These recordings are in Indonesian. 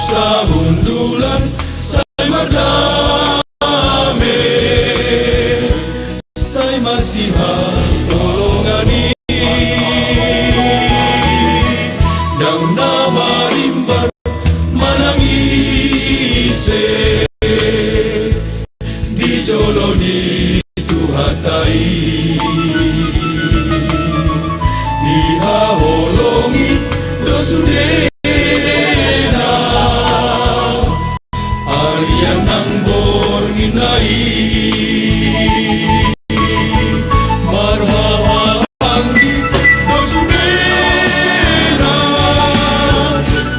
sa hundulan say mardame say masiha tolongani nang namarimbar manangise di joloni tuhatai dihaholongi dosudena arian nang bornginai marhaanggi dosudena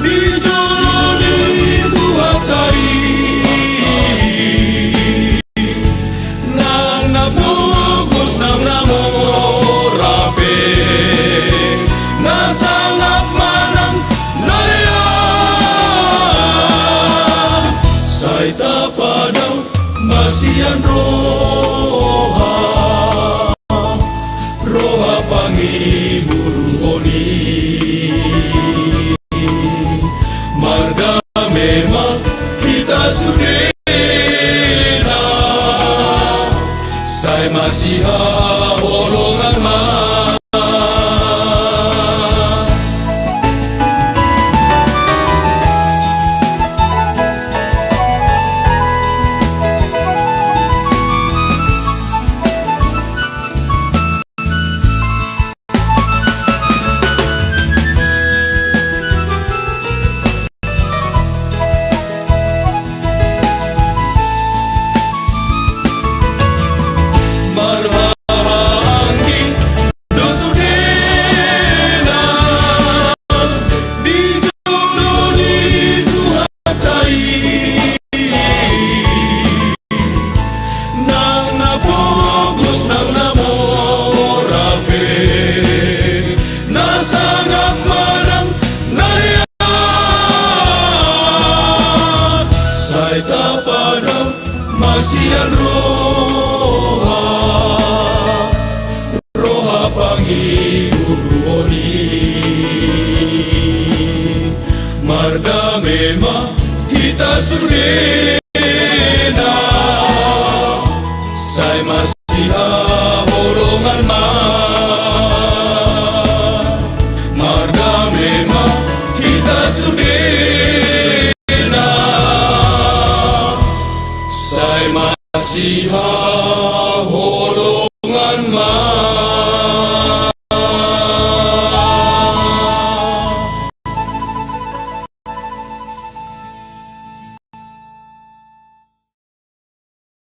di joloni tuhatai nang nabugos nang namorape nasangap manang nalaya say tapadaw masiyan roha roha pangiburuhoni mardamema kita sudena say masiha holongan ma marhaanggi dosudena di joloni tuhatai nang nabugos nang namorape nasangap manang nalaya say tapadaw masiyan roha roha pangiburuhoni mardamema kita sudena say masiha holongan ma mardamema kita sudena say masiha